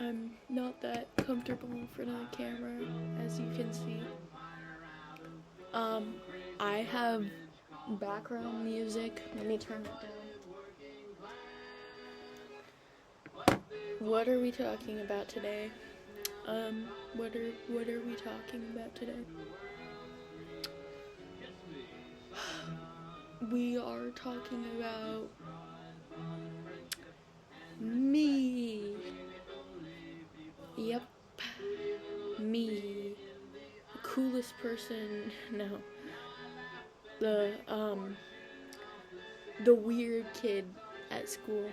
I'm not that comfortable in front of the camera, as you can see. I have background music. Let me turn it down. What are we talking about today? What are we talking about today? We are talking about me. Yep, me. The coolest person. No. The weird kid at school.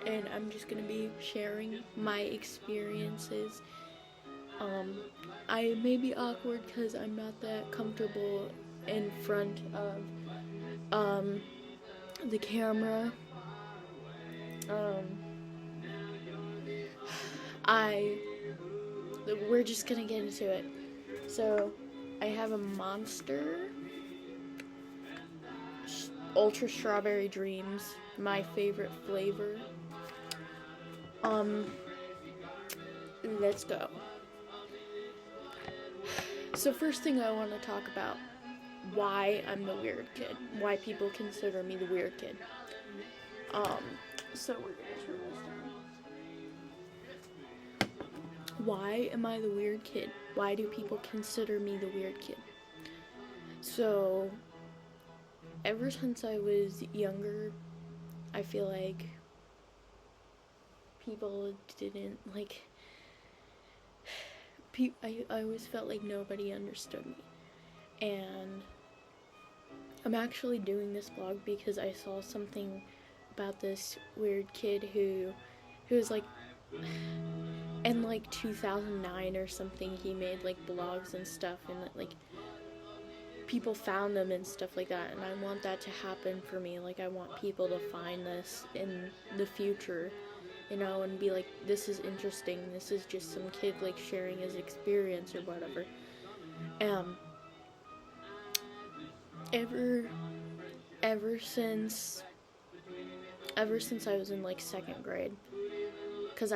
And I'm just gonna be sharing my experiences. I may be awkward because I'm not that comfortable in front of the camera. We're just gonna get into it. So I have a Monster Ultra Strawberry Dreams, my favorite flavor. Let's go. So first thing I want to talk about, why I'm the weird kid. Why people consider me the weird kid. So we're gonna turn this down. Why am I the weird kid? Why do people consider me the weird kid? So, ever since I was younger, I feel like people didn't, like, I always felt like nobody understood me. And I'm actually doing this blog because I saw something about this weird kid who was like, in like 2009 or something, he made like blogs and stuff, and like people found them and stuff like that. And I want that to happen for me. Like, I want people to find this in the future, you know, and be like, this is interesting, this is just some kid like sharing his experience or whatever. Ever since I was in like second grade, because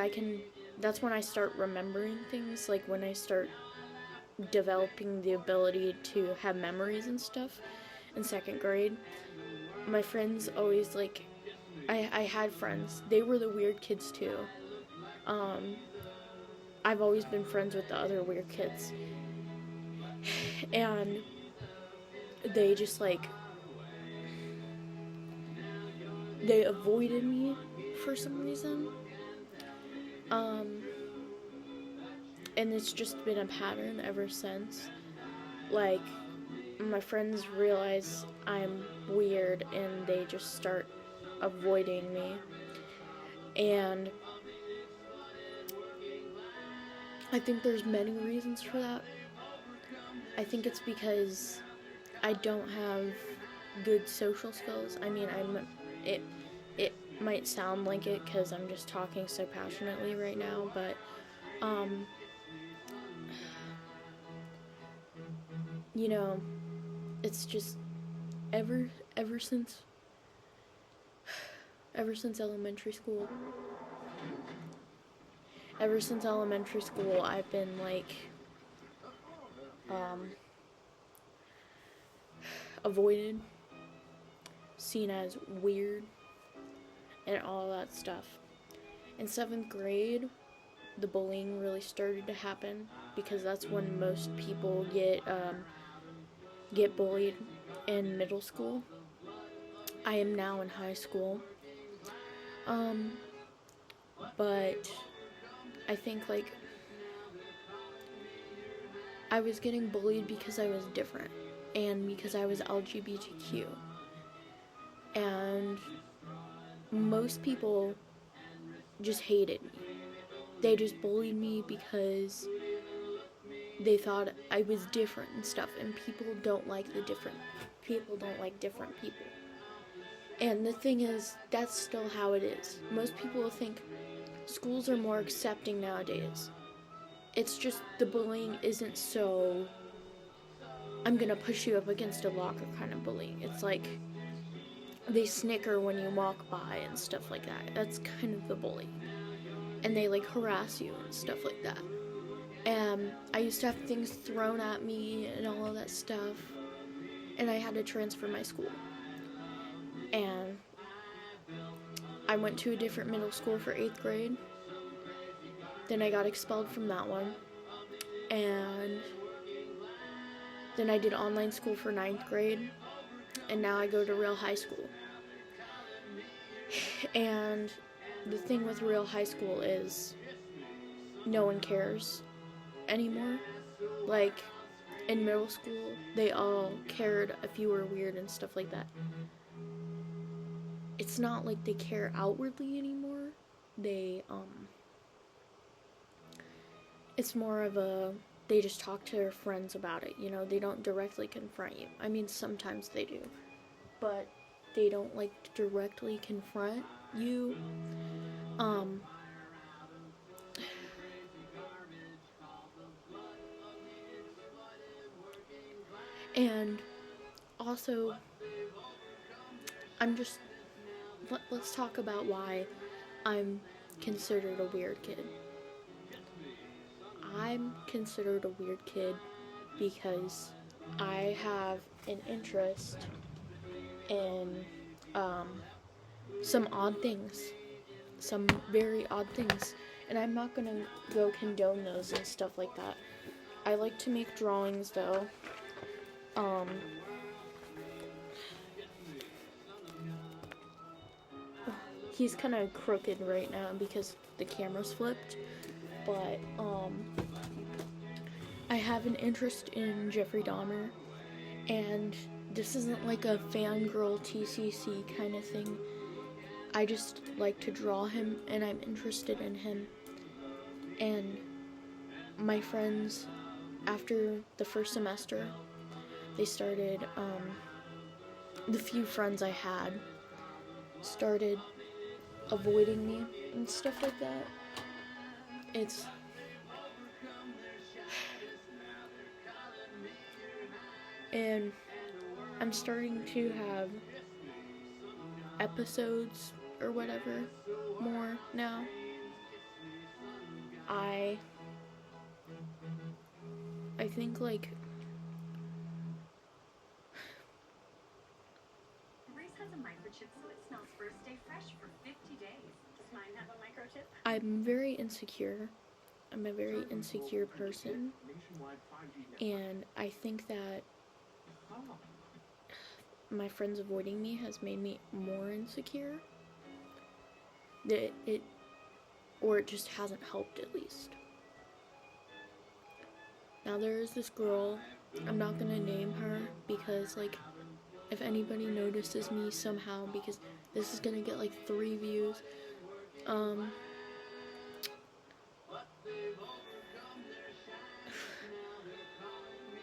that's when I start remembering things, like when I start developing the ability to have memories and stuff in second grade. My friends always, like, I had friends, they were the weird kids too. I've always been friends with the other weird kids, and they just like, they avoided me for some reason. And it's just been a pattern ever since. Like, my friends realize I'm weird and they just start avoiding me. And I think there's many reasons for that. I think it's because I don't have good social skills. I mean, it might sound like it because I'm just talking so passionately right now, but you know, it's just ever since elementary school. Ever since elementary school, I've been like avoided, seen as weird, and all that stuff. In 7th grade, the bullying really started to happen because that's when most people get bullied in middle school. I am now in high school. But I think like I was getting bullied because I was different and because I was LGBTQ. And most people just hated me. They just bullied me because they thought I was different and stuff, and people don't like different people. And the thing is, that's still how it is. Most people think schools are more accepting nowadays. It's just the bullying isn't so, I'm gonna push you up against a locker kind of bullying. It's like they snicker when you walk by and stuff like that. That's kind of the bullying. and they like harass you and stuff like that. And I used to have things thrown at me and all of that stuff, and I had to transfer my school. And I went to a different middle school for 8th grade. Then I got expelled from that one. And then I did online school for 9th grade. And now I go to Real High School. And the thing with Real High School is no one cares anymore. Like, in middle school, they all cared if you were weird and stuff like that. It's not like they care outwardly anymore. It's more of they just talk to their friends about it, they don't directly confront you. I mean, sometimes they do, but they don't, like, directly confront you. And also, let's talk about why I'm considered a weird kid. I'm considered a weird kid because I have an interest in some very odd things, and I'm not gonna go condone those and stuff like that. I like to make drawings though. He's kind of crooked right now because the camera's flipped, but I have an interest in Jeffrey Dahmer, and this isn't like a fangirl TCC kind of thing. I just like to draw him, and I'm interested in him. And my friends, after the first semester, they started, the few friends I had started avoiding me and stuff like that. And I'm starting to have episodes or whatever more now. I think, like, Reese has a microchip so it smells first stay fresh for 50 days. Does mine have a microchip? I'm very insecure. I'm a very insecure person. And I think that my friends avoiding me has made me more insecure. It just hasn't helped, at least. Now there is this girl, I'm not gonna name her because, like, if anybody notices me somehow, because this is gonna get like 3 views,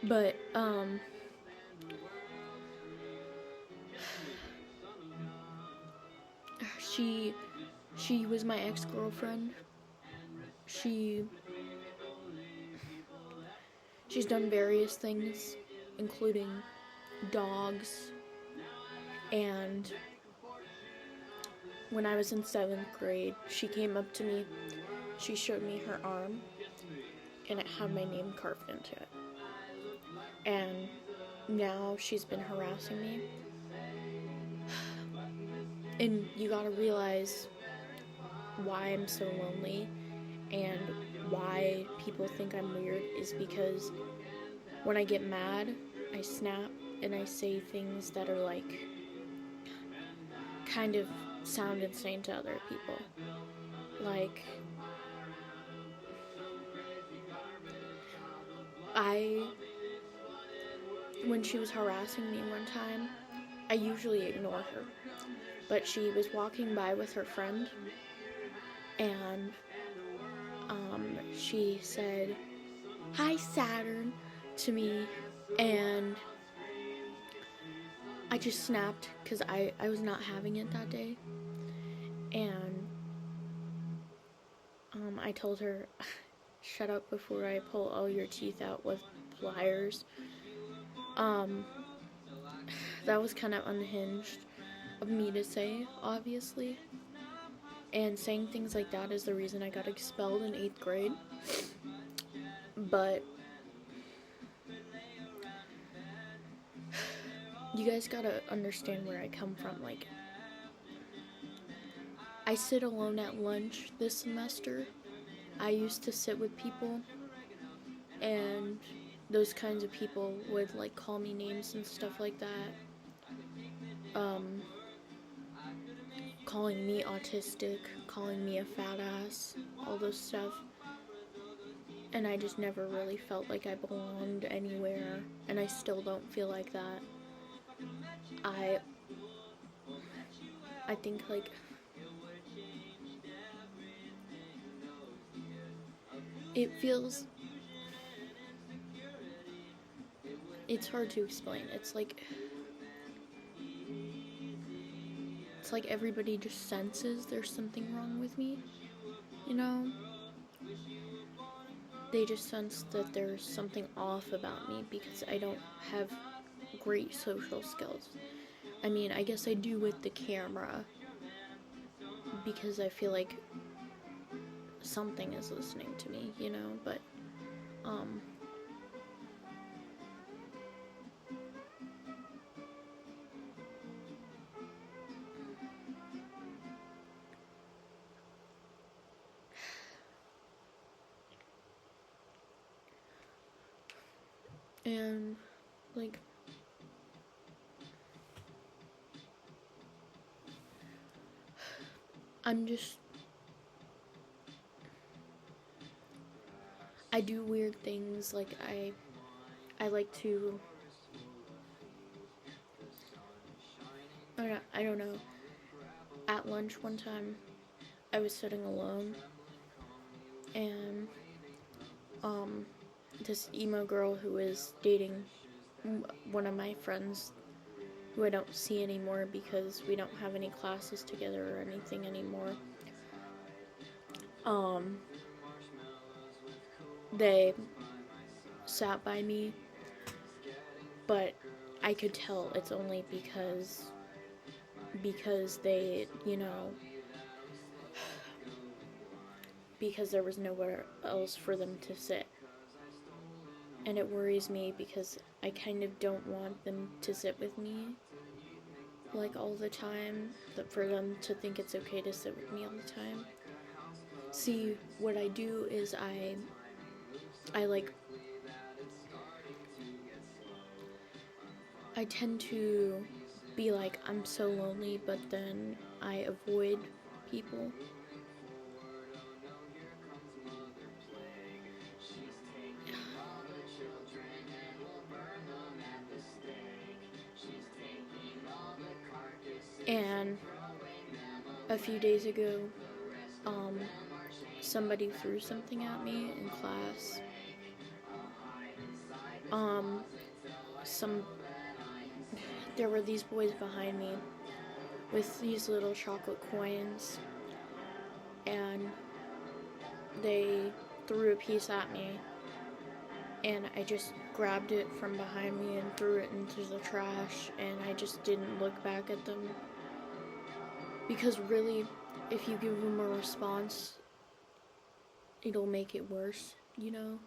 but she was my ex-girlfriend. She's done various things, including dogs, and when I was in 7th grade, she came up to me, she showed me her arm, and it had my name carved into it. And now she's been harassing me. And you gotta realize why I'm so lonely and why people think I'm weird is because when I get mad, I snap and I say things that are like kind of sound insane to other people. Like, when she was harassing me one time, I usually ignore her, but she was walking by with her friend, and she said, "Hi, Saturn," to me, and I just snapped because I was not having it that day, and I told her, "Shut up before I pull all your teeth out with pliers." That was kind of unhinged of me to say, obviously, And saying things like that is the reason I got expelled in 8th grade. But you guys gotta understand where I come from. Like, I sit alone at lunch this semester. I used to sit with people, and those kinds of people would like call me names and stuff like that. Calling me autistic, calling me a fat ass, all those stuff. And I just never really felt like I belonged anywhere, and I still don't feel like that. I think like it feels, it's hard to explain. It's like everybody just senses there's something wrong with me, you know? They just sense that there's something off about me because I don't have great social skills. I mean, I guess I do with the camera, because I feel like something is listening to me, you know? But and like I do weird things. Like I like to, I don't know. At lunch one time, I was sitting alone, and this emo girl who was dating one of my friends, who I don't see anymore because we don't have any classes together or anything anymore. They sat by me, but I could tell it's only because they, you know, because there was nowhere else for them to sit. And it worries me because I kind of don't want them to sit with me like all the time, for them to think it's okay to sit with me all the time. See, what I do is I tend to be like, I'm so lonely, but then I avoid people. And a few days ago, somebody threw something at me in class. There were these boys behind me with these little chocolate coins, and they threw a piece at me, and I just grabbed it from behind me and threw it into the trash, and I just didn't look back at them. Because really, if you give them a response, it'll make it worse, you know?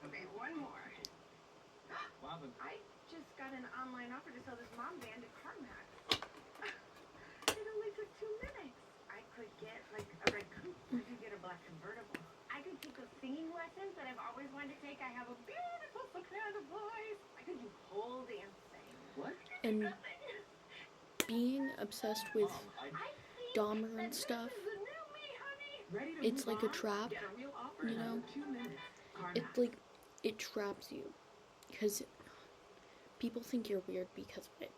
Okay, one more. I just got an online offer to sell this mom band at CarMax. It only took 2 minutes. I could get like a red coupe. I could get a black convertible. I could take those singing lessons that I've always wanted to take. I have a beautiful soprano voice. I could do pole dancing. What? And being obsessed with Dahmer and stuff, it's like a trap, you know? It's like, it traps you, because people think you're weird because of it,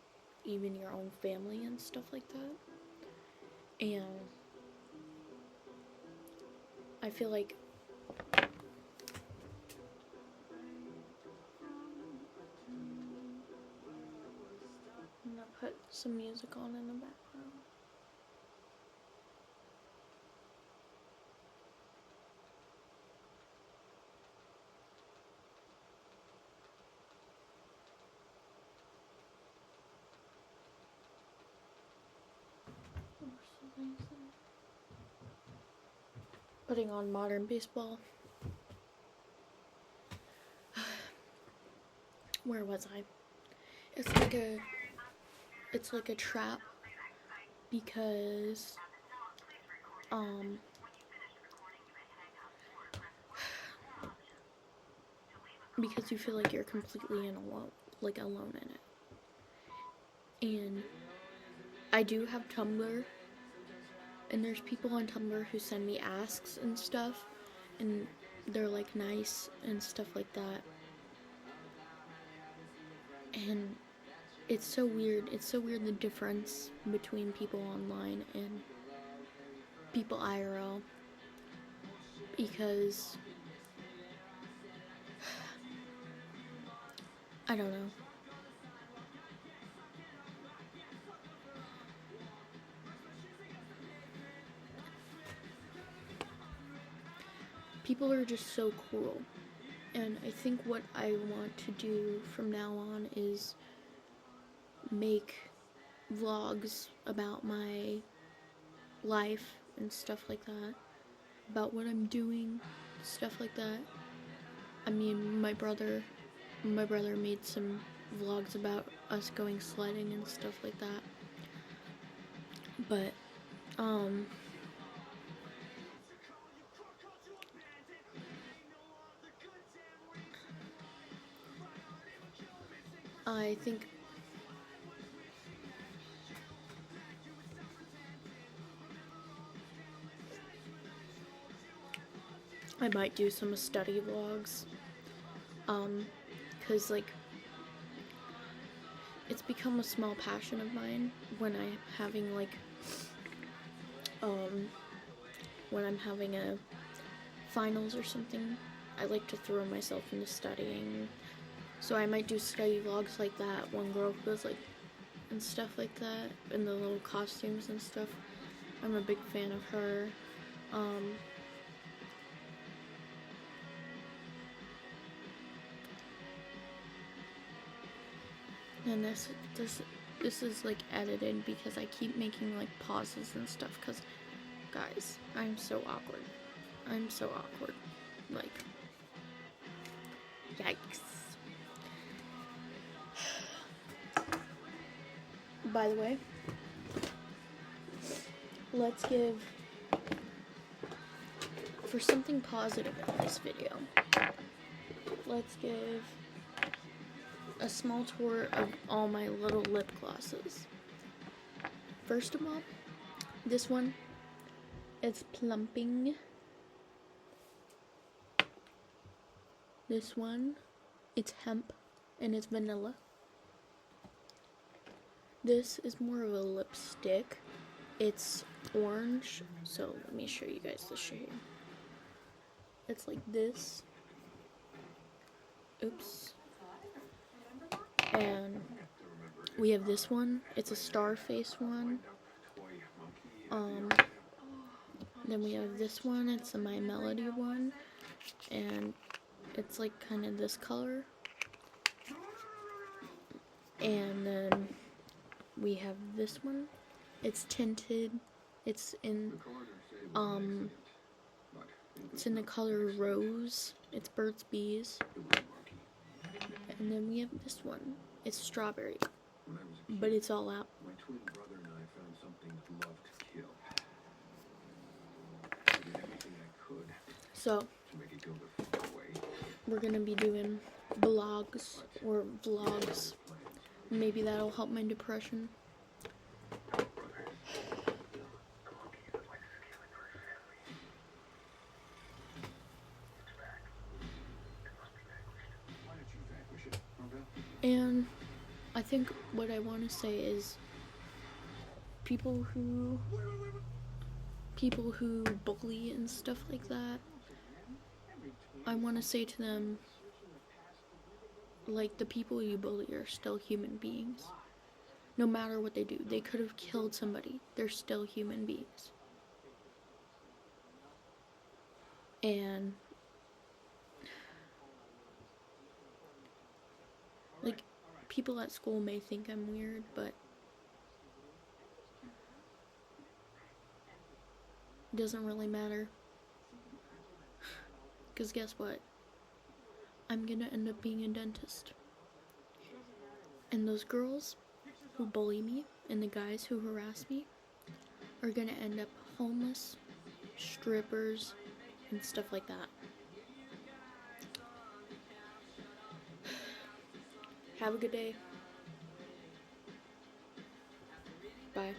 even your own family and stuff like that. And I feel like I'm gonna put some music on in the background. putting on modern baseball. Where was I? It's like a trap because because you feel like you're completely alone in it. And I do have Tumblr, and there's people on Tumblr who send me asks and stuff, and they're like nice and stuff like that. And it's so weird. It's so weird the difference between people online and people IRL, because I don't know. People are just so cruel. And I think what I want to do from now on is make vlogs about my life and stuff like that, about what I'm doing, stuff like that. I mean, my brother made some vlogs about us going sledding and stuff like that. But I think I might do some study vlogs, cause like it's become a small passion of mine when I'm having when I'm having a finals or something. I like to throw myself into studying, so I might do study vlogs like that. One girl who goes and stuff like that, and the little costumes and stuff. I'm a big fan of her. And this is like edited because I keep making like pauses and stuff, because guys, I'm so awkward. Like, yikes. By the way, let's give, for something positive in this video, let's give a small tour of all my little lip glosses. First of all, this one, it's plumping. This one, it's hemp, and it's vanilla. This is more of a lipstick. It's orange, so let me show you guys the shade. It's like this. Oops. And we have this one. It's a star face one. Then we have this one. It's a My Melody one, and it's like kind of this color. And then we have this one. It's tinted. It's in the color rose. It's Burt's Bees. And then we have this one. It's strawberry, but it's all out. My twin brother and I found something that loved to kill. I did everything I could So to make it go the far way. we're gonna be doing blogs or vlogs. Maybe that'll help my depression. And I think what I want to say is people who bully and stuff like that, I want to say to them, like, the people you bully are still human beings. No matter what they do, they could have killed somebody. They're still human beings. And like, people at school may think I'm weird, but it doesn't really matter. Because guess what? I'm gonna end up being a dentist. And those girls who bully me and the guys who harass me are gonna end up homeless, strippers, and stuff like that. Have a good day. Bye.